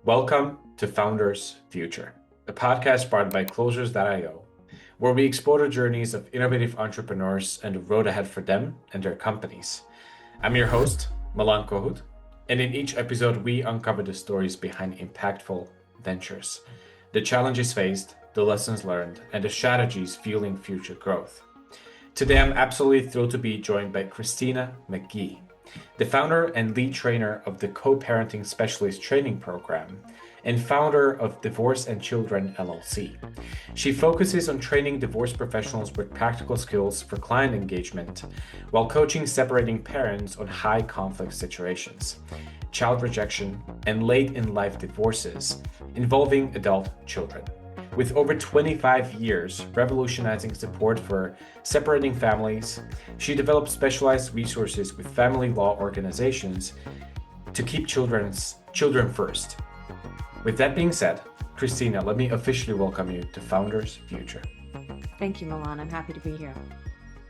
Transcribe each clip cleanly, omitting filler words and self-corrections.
Welcome to Founders Future, a podcast brought by Closures.io, where we explore the journeys of innovative entrepreneurs and the road ahead for them and their companies. I'm your host, Milan K, and in each episode, we uncover the stories behind impactful ventures, the challenges faced, the lessons learned, and the strategies fueling future growth. Today, I'm absolutely thrilled to be joined by Christina McGhee, the founder and lead trainer of the Co-Parenting Specialist Training Program and founder of Divorce and Children LLC. She focuses on training divorce professionals with practical skills for client engagement while coaching separating parents on high conflict situations, child rejection, and late in life divorces involving adult children. With over 25 years revolutionizing support for separating families, she developed specialized resources with family law organizations to keep children first. With that being said, Christina, let me officially welcome you to Founders Future. Thank you, Milan. I'm happy to be here.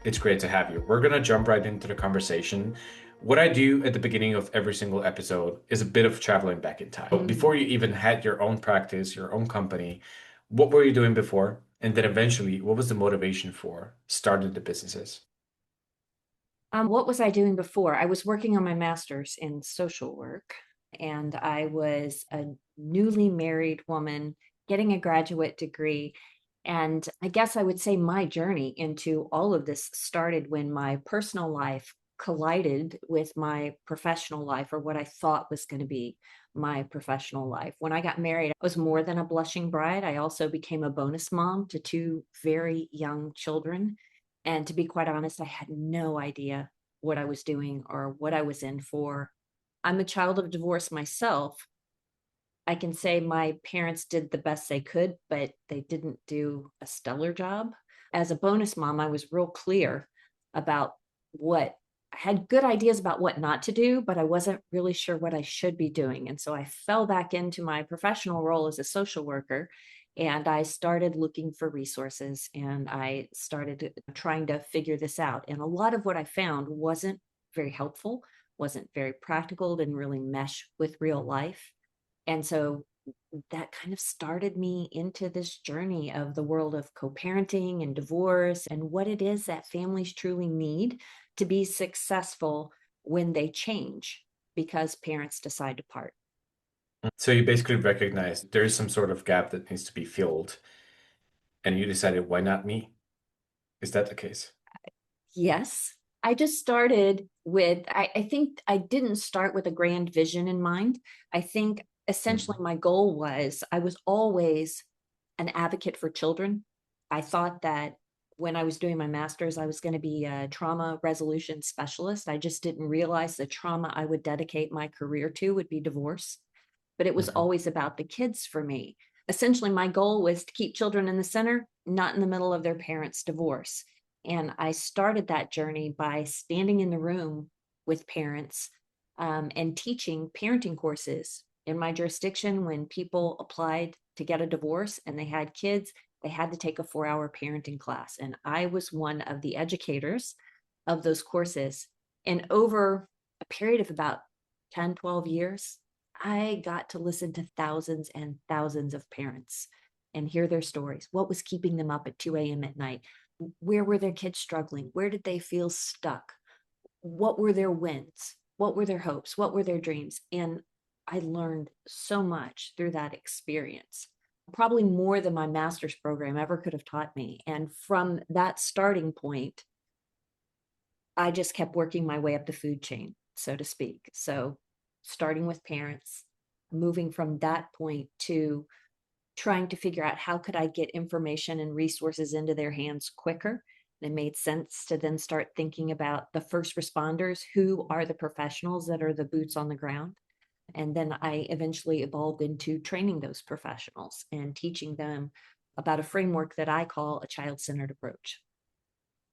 It's great to have you. We're going to jump right into the conversation. What I do at the beginning of every single episode is a bit of traveling back in time. Before you even had your own practice, your own company, what were you doing before? And then eventually, what was the motivation for starting the businesses? What was I doing before? I was working on my master's in social work, and I was a newly married woman getting a graduate degree. And I guess I would say my journey into all of this started when my personal life collided with my professional life, or what I thought was going to be my professional life. When I got married, I was more than a blushing bride. I also became a bonus mom to two very young children. And to be quite honest, I had no idea what I was doing or what I was in for. I'm a child of divorce myself. I can say my parents did the best they could, but they didn't do a stellar job. As a bonus mom, I was real clear about what I had good ideas about what not to do, but I wasn't really sure what I should be doing. And so I fell back into my professional role as a social worker, and I started looking for resources, and I started trying to figure this out. And a lot of what I found wasn't very helpful, wasn't very practical, didn't really mesh with real life. And so that kind of started me into this journey of the world of co-parenting and divorce and what it is that families truly need to be successful when they change because parents decide to part. So you basically recognize there is some sort of gap that needs to be filled, and you decided, why not me? Is that the case? Yes. I just started with, I think I didn't start with a grand vision in mind. I think essentially my goal was I was always an advocate for children. I thought that when I was doing my master's, I was going to be a trauma resolution specialist. I just didn't realize the trauma I would dedicate my career to would be divorce. But it was Mhm. always about the kids for me. Essentially, my goal was to keep children in the center, not in the middle of their parents' divorce. And I started that journey by standing in the room with parents and teaching parenting courses. In my jurisdiction, when people applied to get a divorce and they had kids, they had to take a 4-hour parenting class. And I was one of the educators of those courses. And over a period of about 10, 12 years, I got to listen to thousands and thousands of parents and hear their stories. What was keeping them up at 2 a.m. at night? Where were their kids struggling? Where did they feel stuck? What were their wins? What were their hopes? What were their dreams? And I learned so much through that experience, probably more than my master's program ever could have taught me. And from that starting point, I just kept working my way up the food chain, so to speak. So starting with parents, moving from that point to trying to figure out how could I get information and resources into their hands quicker. And it made sense to then start thinking about the first responders, who are the professionals that are the boots on the ground. And then I eventually evolved into training those professionals and teaching them about a framework that I call a child-centered approach.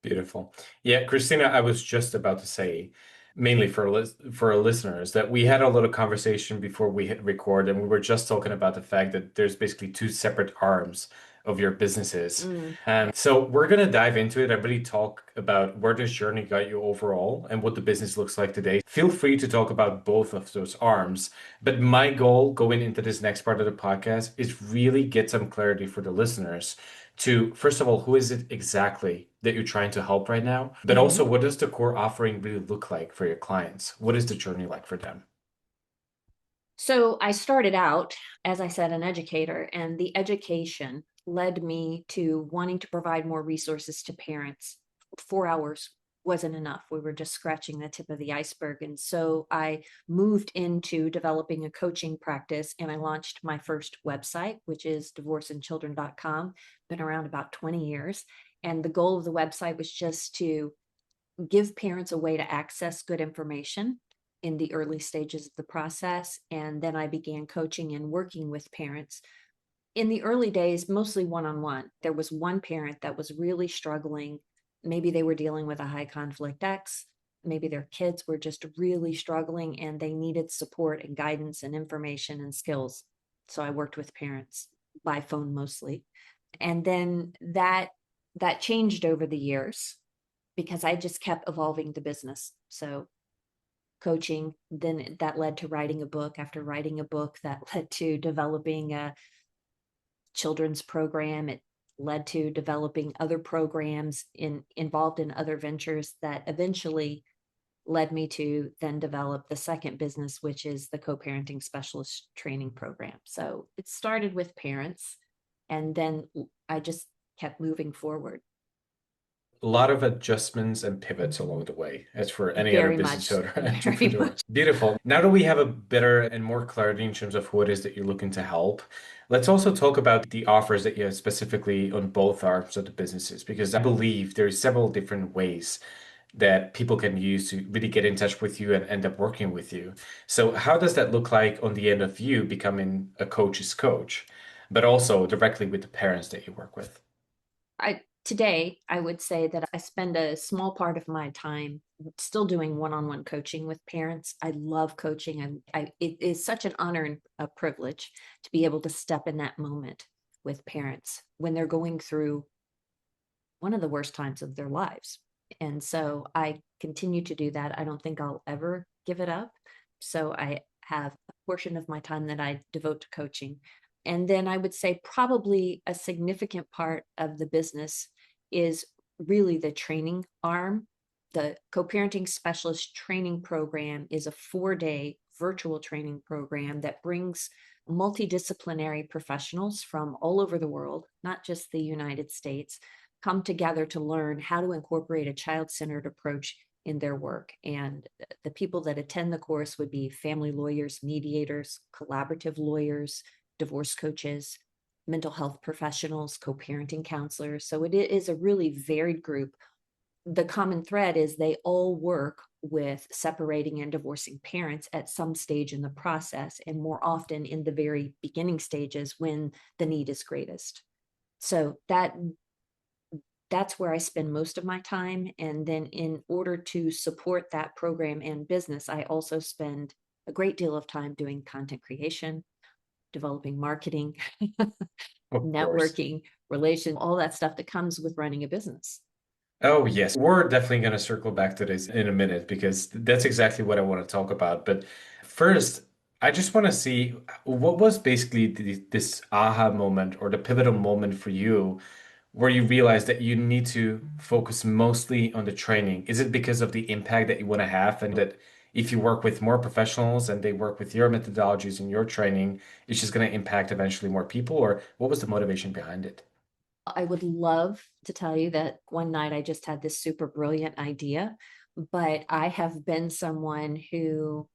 Beautiful. Yeah, Christina, I was just about to say, mainly for our listeners, that we had a little conversation before we hit record, and we were just talking about the fact that there's basically two separate arms of your businesses. Mm. So we're going to dive into it and really talk about where this journey got you overall and what the business looks like today. Feel free to talk about both of those arms. But my goal going into this next part of the podcast is really get some clarity for the listeners to, first of all, who is it exactly that you're trying to help right now? But Mhm. also, what does the core offering really look like for your clients? What is the journey like for them? So I started out, as I said, an educator, and the education led me to wanting to provide more resources to parents. 4 hours wasn't enough. We were just scratching the tip of the iceberg. And so I moved into developing a coaching practice, and I launched my first website, which is divorceandchildren.com. Been around about 20 years. And the goal of the website was just to give parents a way to access good information in the early stages of the process. And then I began coaching and working with parents. In the early days, mostly one on one. There was one parent that was really struggling. Maybe they were dealing with a high conflict ex. Maybe their kids were just really struggling and they needed support and guidance and information and skills. So I worked with parents by phone mostly. And then that changed over the years because I just kept evolving the business. So coaching, then that led to writing a book. After writing a book, that led to developing a children's program. It led to developing other programs involved in other ventures that eventually led me to then develop the second business, which is the co-parenting specialist training program. So it started with parents, and then I just kept moving forward. A lot of adjustments and pivots along the way, as for any other Very business much, owner, very entrepreneur. much. Beautiful. Now that we have a better and more clarity in terms of who it is that you're looking to help, let's also talk about the offers that you have specifically on both arms of the businesses, because I believe there's several different ways that people can use to really get in touch with you and end up working with you. So how does that look like on the end of you becoming a coach's coach, but also directly with the parents that you work with? Today, I would say that I spend a small part of my time still doing one-on-one coaching with parents. I love coaching. It is such an honor and a privilege to be able to step in that moment with parents when they're going through one of the worst times of their lives. And so I continue to do that. I don't think I'll ever give it up. So I have a portion of my time that I devote to coaching. And then I would say probably a significant part of the business is really the training arm. The co-parenting specialist training program is a 4-day virtual training program that brings multidisciplinary professionals from all over the world, not just the United States, come together to learn how to incorporate a child-centered approach in their work. And the people that attend the course would be family lawyers, mediators, collaborative lawyers, divorce coaches, mental health professionals, co-parenting counselors. So it is a really varied group. The common thread is they all work with separating and divorcing parents at some stage in the process, and more often in the very beginning stages when the need is greatest. So that's where I spend most of my time. And then in order to support that program and business, I also spend a great deal of time doing content creation, developing marketing, Of course. networking, relations, all that stuff that comes with running a business. Oh, yes. We're definitely going to circle back to this in a minute because that's exactly what I want to talk about. But first, I just want to see what was basically this aha moment or the pivotal moment for you where you realize that you need to focus mostly on the training. Is it because of the impact that you want to have and that if you work with more professionals and they work with your methodologies and your training, it's just going to impact eventually more people? Or what was the motivation behind it? I would love to tell you that one night I just had this super brilliant idea, but I have been someone who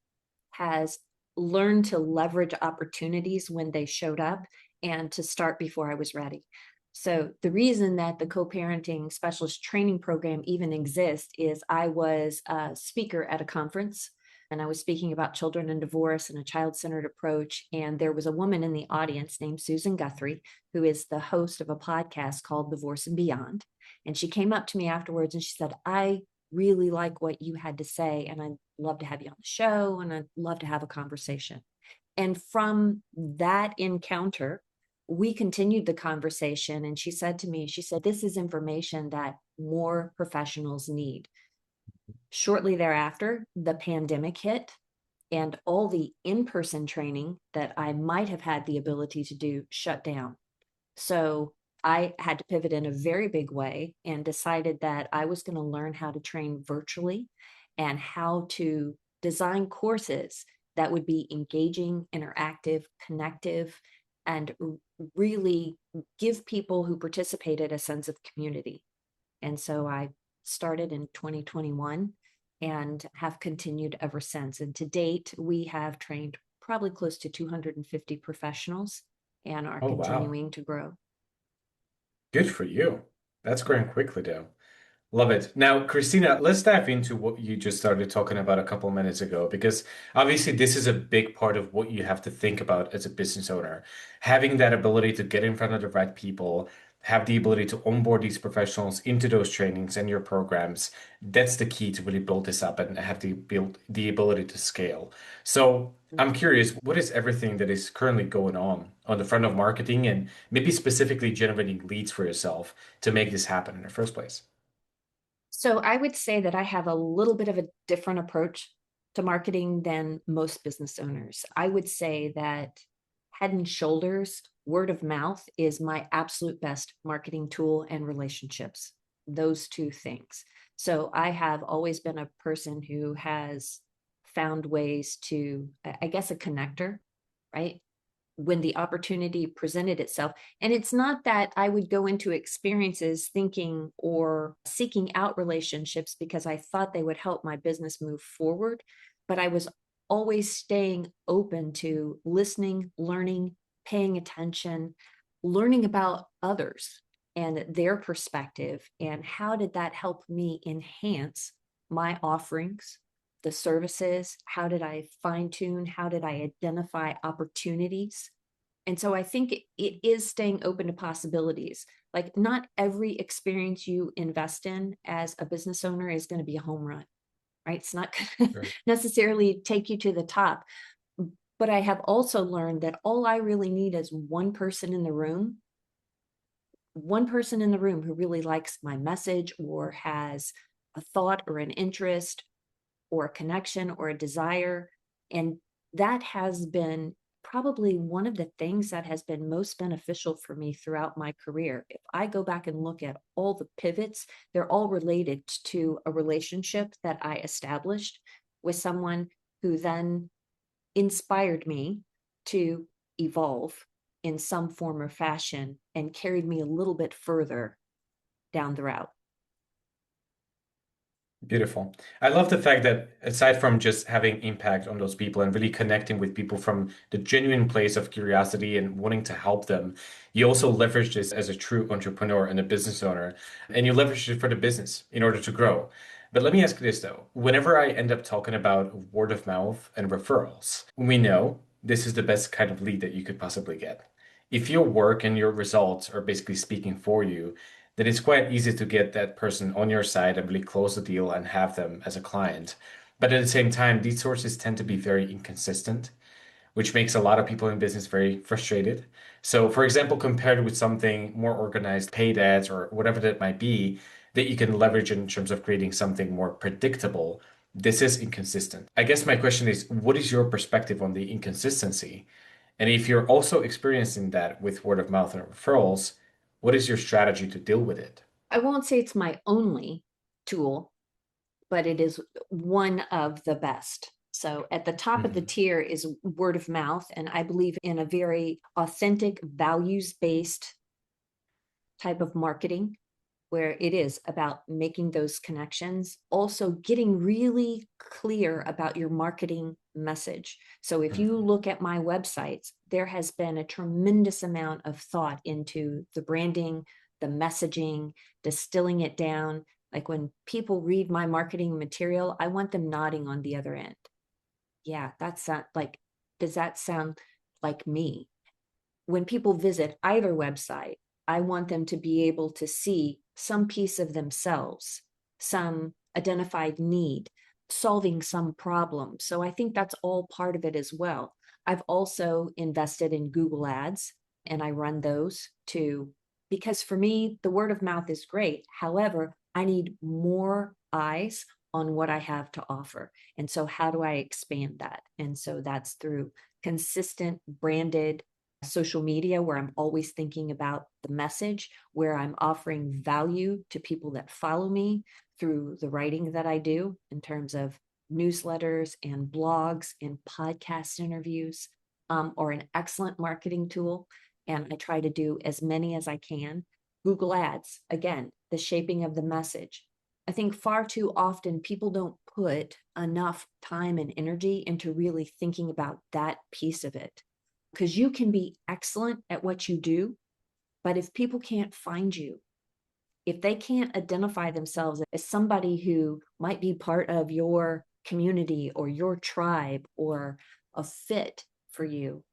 has learned to leverage opportunities when they showed up and to start before I was ready. So the reason that the co-parenting specialist training program even exists is I was a speaker at a conference and I was speaking about children and divorce and a child-centered approach. And there was a woman in the audience named Susan Guthrie, who is the host of a podcast called Divorce and Beyond. And she came up to me afterwards and she said, I really like what you had to say, and I'd love to have you on the show, and I'd love to have a conversation. And from that encounter, we continued the conversation, and she said to me, she said, "This is information that more professionals need." Shortly thereafter, the pandemic hit, and all the in-person training that I might have had the ability to do shut down. So I had to pivot in a very big way and decided that I was going to learn how to train virtually and how to design courses that would be engaging, interactive, connective, and really give people who participated a sense of community. And so I started in 2021 and have continued ever since. And to date, we have trained probably close to 250 professionals and are Oh, wow. continuing to grow. Good for you. That's growing quickly, though. Love it. Now, Christina, let's dive into what you just started talking about a couple minutes ago, because obviously this is a big part of what you have to think about as a business owner. Having that ability to get in front of the right people, have the ability to onboard these professionals into those trainings and your programs, that's the key to really build this up and have the ability to scale. So I'm curious, what is everything that is currently going on the front of marketing and maybe specifically generating leads for yourself to make this happen in the first place? So I would say that I have a little bit of a different approach to marketing than most business owners. I would say that head and shoulders, word of mouth is my absolute best marketing tool, and relationships, those two things. So I have always been a person who has found ways to, I guess, a connector, right? When the opportunity presented itself. And it's not that I would go into experiences thinking or seeking out relationships because I thought they would help my business move forward, but I was always staying open to listening, learning, paying attention, learning about others and their perspective, and how did that help me enhance my offerings, the services? How did I fine tune? How did I identify opportunities? And so I think it is staying open to possibilities. Like, not every experience you invest in as a business owner is going to be a home run, right? It's not going to Sure. necessarily take you to the top. But I have also learned that all I really need is one person in the room who really likes my message or has a thought or an interest or a connection or a desire. And that has been probably one of the things that has been most beneficial for me throughout my career. If I go back and look at all the pivots, they're all related to a relationship that I established with someone who then inspired me to evolve in some form or fashion and carried me a little bit further down the route. Beautiful. I love the fact that aside from just having impact on those people and really connecting with people from the genuine place of curiosity and wanting to help them, you also leverage this as a true entrepreneur and a business owner, and you leverage it for the business in order to grow. But let me ask you this though. Whenever I end up talking about word of mouth and referrals, we know this is the best kind of lead that you could possibly get. If your work and your results are basically speaking for you, then it's quite easy to get that person on your side and really close the deal and have them as a client. But at the same time, these sources tend to be very inconsistent, which makes a lot of people in business very frustrated. So, for example, compared with something more organized, paid ads or whatever that might be, that you can leverage in terms of creating something more predictable, this is inconsistent. I guess my question is, what is your perspective on the inconsistency? And if you're also experiencing that with word of mouth and referrals, what is your strategy to deal with it? I won't say it's my only tool, but it is one of the best. So at the top of the Mhm. tier is word of mouth. And I believe in a very authentic, values based type of marketing where it is about making those connections, also getting really clear about your marketing message. So if you Mhm. look at my websites, there has been a tremendous amount of thought into the branding, the messaging, distilling it down. Like, when people read my marketing material, I want them nodding on the other end. Yeah, that's not like, does that sound like me? When people visit either website, I want them to be able to see some piece of themselves, some identified need, solving some problem. So I think that's all part of it as well. I've also invested in Google Ads and I run those too, because for me, the word of mouth is great. However, I need more eyes on what I have to offer. And so how do I expand that? And so that's through consistent branded social media where I'm always thinking about the message, where I'm offering value to people that follow me through the writing that I do in terms of newsletters and blogs and podcast interviews, or an excellent marketing tool. And I try to do as many as I can. Google Ads, again, the shaping of the message. I think far too often people don't put enough time and energy into really thinking about that piece of it. Because you can be excellent at what you do, but if people can't find you, if they can't identify themselves as somebody who might be part of your community or your tribe or a fit for you,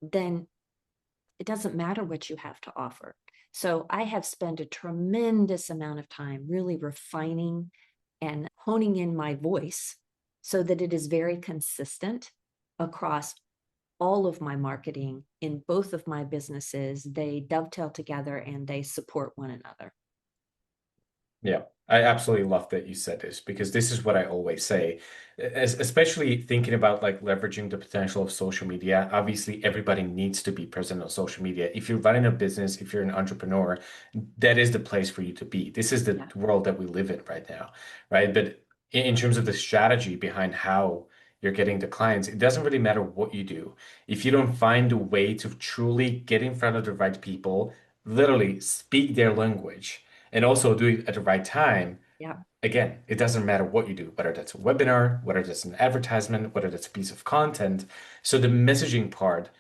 then it doesn't matter what you have to offer. So I have spent a tremendous amount of time really refining and honing in my voice so that it is very consistent across all of my marketing in both of my businesses. They dovetail together and they support one another. Yeah, I absolutely love that you said this because this is what I always say, especially thinking about like leveraging the potential of social media. Obviously, everybody needs to be present on social media. If you're running a business, if you're an entrepreneur, that is the place for you to be. This is the Yeah. world that we live in right now, right? But in terms of the strategy behind how you're getting the clients, it doesn't really matter what you do. If you don't find a way to truly get in front of the right people, literally speak their language and also do it at the right time. Yeah. Again, it doesn't matter what you do, whether that's a webinar, whether that's an advertisement, whether that's a piece of content. So the messaging part,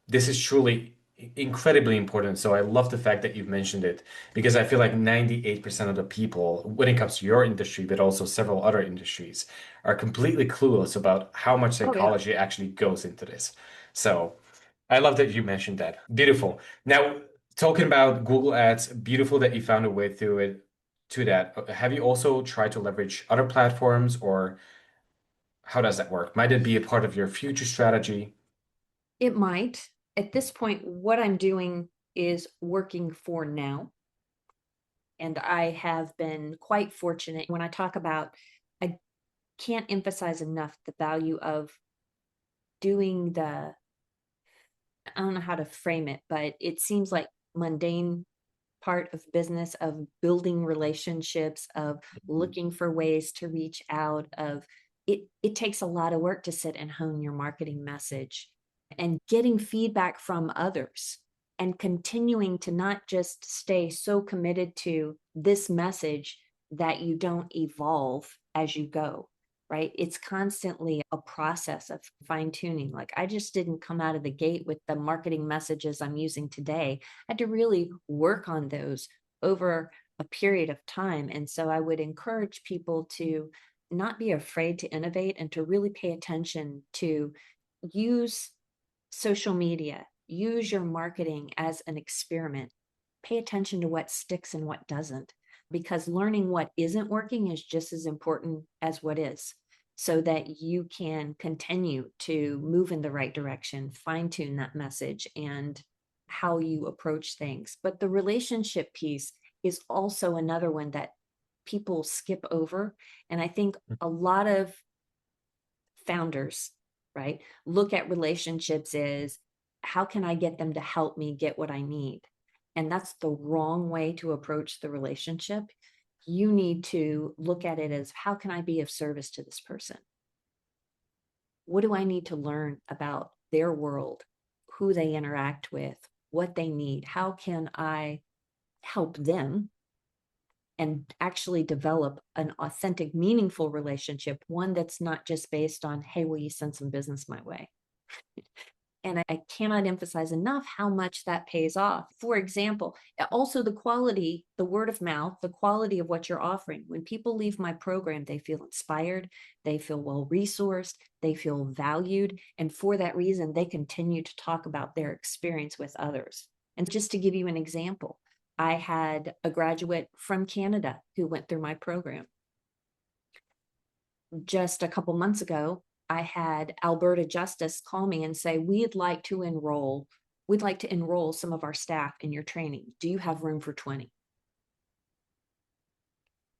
this is truly incredibly important. So I love the fact that you've mentioned it because I feel like 98% of the people, when it comes to your industry, but also several other industries, are completely clueless about how much Oh, yeah. psychology actually goes into this. So I love that you mentioned that. Beautiful. Now, talking about Google Ads, beautiful that you found a way through it to that. Have you also tried to leverage other platforms, or how does that work? Might it be a part of your future strategy? It might. At this point, what I'm doing is working for now. And I have been quite fortunate. When I talk about, I can't emphasize enough the value of doing I don't know how to frame it, but it seems like mundane part of business of building relationships, of looking for ways to reach out, of it takes a lot of work to sit and hone your marketing message and getting feedback from others and continuing to not just stay so committed to this message that you don't evolve as you go, right? It's constantly a process of fine tuning. Like I just didn't come out of the gate with the marketing messages I'm using today. I had to really work on those over a period of time. And so I would encourage people to not be afraid to innovate and to really pay attention to use social media, use your marketing as an experiment. Pay attention to what sticks and what doesn't, because learning what isn't working is just as important as what is, so that you can continue to move in the right direction, fine tune that message and how you approach things. But the relationship piece is also another one that people skip over. And I think a lot of founders, right, look at relationships as how can I get them to help me get what I need? And that's the wrong way to approach the relationship. You need to look at it as how can I be of service to this person? What do I need to learn about their world, who they interact with, what they need? How can I help them and actually develop an authentic, meaningful relationship, one that's not just based on, hey, will you send some business my way? And I cannot emphasize enough how much that pays off. For example, also the quality, the word of mouth, the quality of what you're offering. When people leave my program, they feel inspired, they feel well resourced, they feel valued. And for that reason, they continue to talk about their experience with others. And just to give you an example, I had a graduate from Canada who went through my program. Just a couple months ago, I had Alberta Justice call me and say, we'd like to enroll we'd like to enroll some of our staff in your training. Do you have room for 20?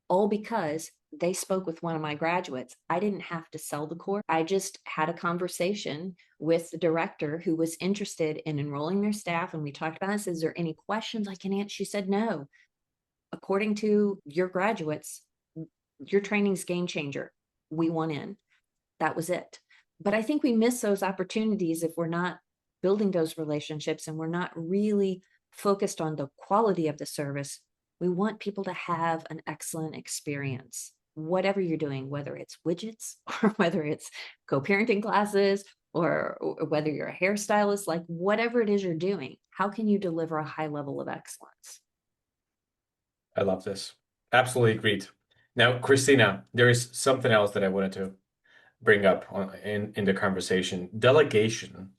All because they spoke with one of my graduates. I didn't have to sell the course. I just had a conversation with the director who was interested in enrolling their staff. And we talked about this. Is there any questions I can answer? She said, no. According to your graduates, your training's game changer. We want in. That was it. But I think we miss those opportunities if we're not building those relationships and we're not really focused on the quality of the service. We want people to have an excellent experience, whatever you're doing, whether it's widgets or whether it's co-parenting classes or whether you're a hairstylist, like whatever it is you're doing, how can you deliver a high level of excellence? I love this. Absolutely agreed. Now, Christina, there is something else that I wanted to bring up in the conversation. Delegation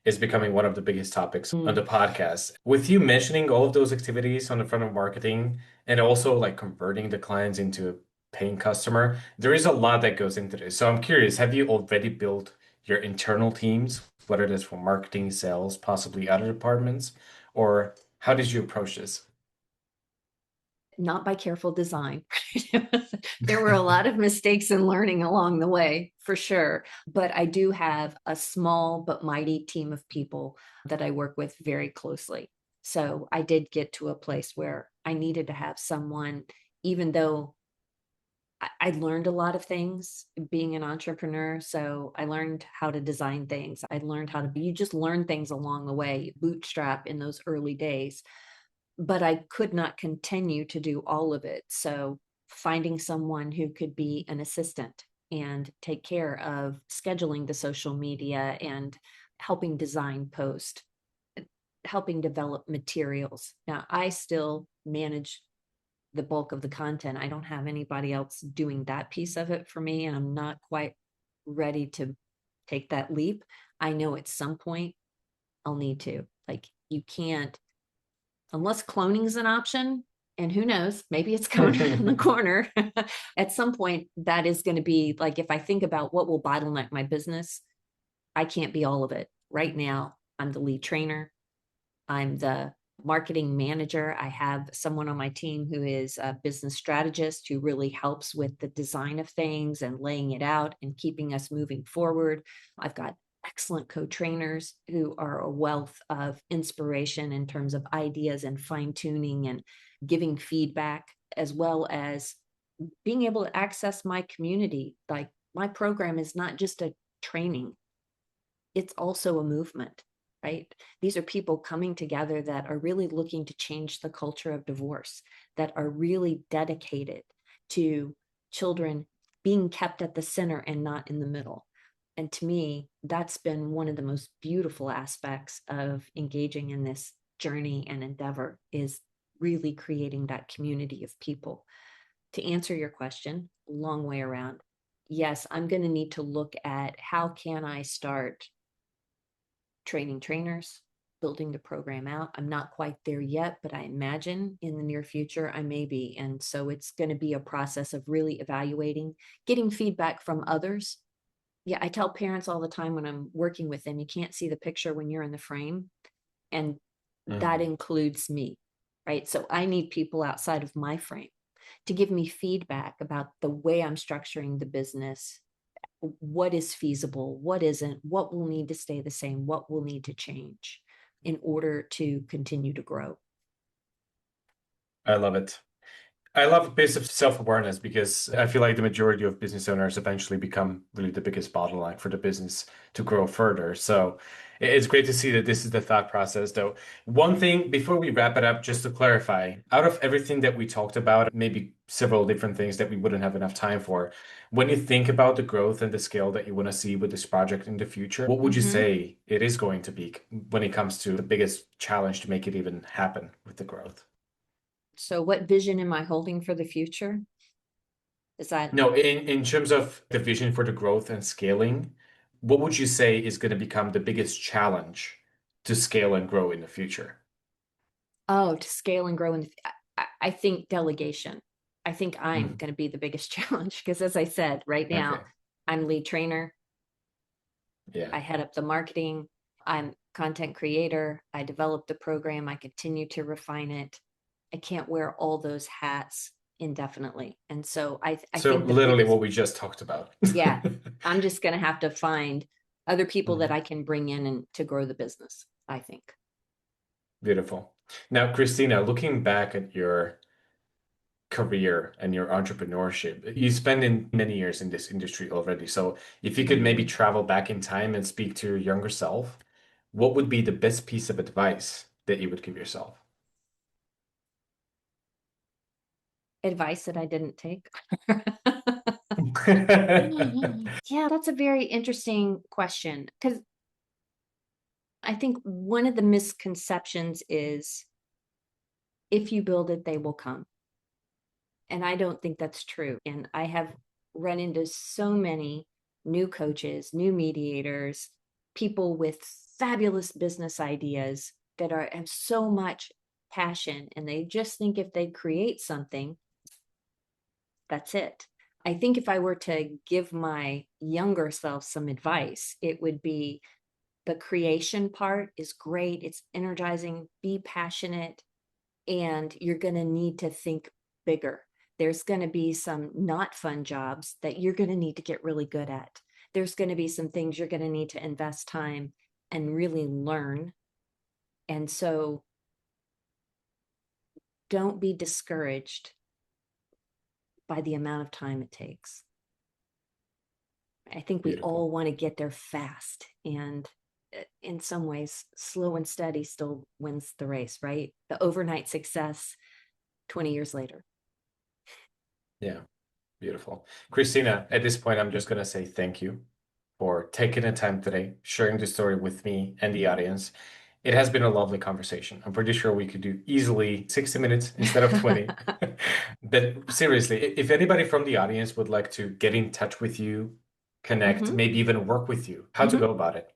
is becoming one of the biggest topics on the podcast. With you mentioning all of those activities on the front of marketing and also like converting the clients into a paying customer, there is a lot that goes into this. So I'm curious, have you already built your internal teams, whether it is for marketing, sales, possibly other departments, or how did you approach this? Not by careful design. There were a lot of mistakes in learning along the way, for sure. But I do have a small but mighty team of people that I work with very closely. So I did get to a place where I needed to have someone, even though I learned a lot of things being an entrepreneur. So I learned how to design things. I learned how to be, you just learn things along the way, bootstrap in those early days, but I could not continue to do all of it. So finding someone who could be an assistant and take care of scheduling the social media and helping design post, helping develop materials. Now I still manage the bulk of the content. I don't have anybody else doing that piece of it for me, and I'm not quite ready to take that leap. I know at some point I'll need to. Like, you can't, unless cloning is an option, and who knows, maybe it's coming in the corner. At some point, that is going to be like, if I think about what will bottleneck my business, I can't be all of it. Right now, I'm the lead trainer. I'm the marketing manager. I have someone on my team who is a business strategist who really helps with the design of things and laying it out and keeping us moving forward. I've got excellent co-trainers who are a wealth of inspiration in terms of ideas and fine-tuning and giving feedback, as well as being able to access my community. Like, my program is not just a training, it's also a movement, right? These are people coming together that are really looking to change the culture of divorce, that are really dedicated to children being kept at the center and not in the middle. And to me, that's been one of the most beautiful aspects of engaging in this journey and endeavor, is really creating that community of people. To answer your question, long way around, yes, I'm going to need to look at how can I start training trainers, building the program out. I'm not quite there yet, but I imagine in the near future I may be. And so it's going to be a process of really evaluating, getting feedback from others. Yeah, I tell parents all the time when I'm working with them, you can't see the picture when you're in the frame. And that Mhm. includes me, right? So I need people outside of my frame to give me feedback about the way I'm structuring the business, what is feasible, what isn't, what will need to stay the same, what will need to change in order to continue to grow. I love it. I love a bit of self-awareness because I feel like the majority of business owners eventually become really the biggest bottleneck for the business to grow further. So it's great to see that this is the thought process, though. One thing before we wrap it up, just to clarify, out of everything that we talked about, maybe several different things that we wouldn't have enough time for, when you think about the growth and the scale that you want to see with this project in the future, what would you Mm-hmm. say it is going to be when it comes to the biggest challenge to make it even happen with the growth? So, what vision am I holding for the future? Is that No, in terms of the vision for the growth and scaling, what would you say is going to become the biggest challenge to scale and grow in the future? to scale and grow? I think delegation. I think I'm Mhm. going to be the biggest challenge because, as I said, right now Okay. I'm lead trainer. Yeah. I head up the marketing. I'm content creator. I developed the program. I continue to refine it. I can't wear all those hats indefinitely. And so I So think the literally biggest, what we just talked about. yeah, I'm just going to have to find other people that Mhm. I can bring in and to grow the business, I think. Beautiful. Now, Christina, looking back at your career and your entrepreneurship, you spent in many years in this industry already. So if you could maybe Mhm. travel back in time and speak to your younger self, what would be the best piece of advice that you would give yourself? Advice that I didn't take. Yeah, that's a very interesting question because I think one of the misconceptions is if you build it, they will come. And I don't think that's true. And I have run into so many new coaches, new mediators, people with fabulous business ideas that have so much passion and they just think if they create something, that's it. I think if I were to give my younger self some advice, it would be the creation part is great. It's energizing. Be passionate. And you're going to need to think bigger. There's going to be some not fun jobs that you're going to need to get really good at. There's going to be some things you're going to need to invest time and really learn. And so don't be discouraged by the amount of time it takes. I think we Beautiful. all want to get there fast. And in some ways, slow and steady still wins the race, right? The overnight success 20 years later. Yeah, beautiful. Christina, at this point, I'm just going to say thank you for taking the time today, sharing the story with me and the audience. It has been a lovely conversation. I'm pretty sure we could do easily 60 minutes instead of 20. But seriously, if anybody from the audience would like to get in touch with you, connect, Mhm, maybe even work with you, how to mhm. go about it?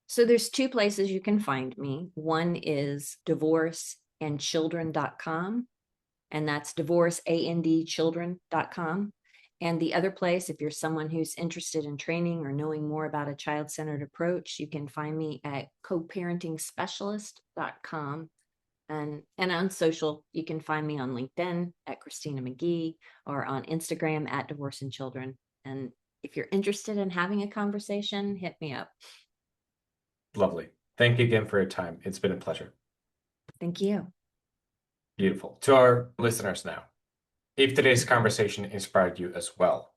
So there's two places you can find me. One is divorceandchildren.com, and that's divorceandchildren.com. And the other place, if you're someone who's interested in training or knowing more about a child-centered approach, you can find me at co-parentingspecialist.com. And on social, you can find me on LinkedIn at Christina McGhee or on Instagram at Divorce and Children. And if you're interested in having a conversation, hit me up. Lovely. Thank you again for your time. It's been a pleasure. Thank you. Beautiful. To our listeners now, if today's conversation inspired you as well,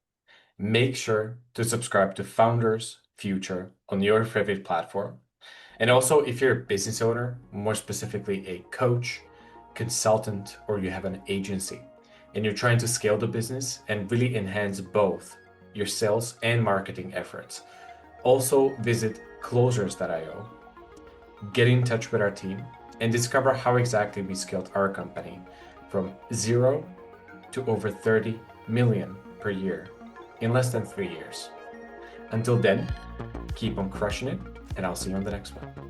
make sure to subscribe to Founders Future on your favorite platform. And also, if you're a business owner, more specifically a coach, consultant, or you have an agency, and you're trying to scale the business and really enhance both your sales and marketing efforts, also visit closers.io, get in touch with our team, and discover how exactly we scaled our company from 0 to over 30 million per year in less than 3 years. Until then, keep on crushing it, and I'll see you on the next one.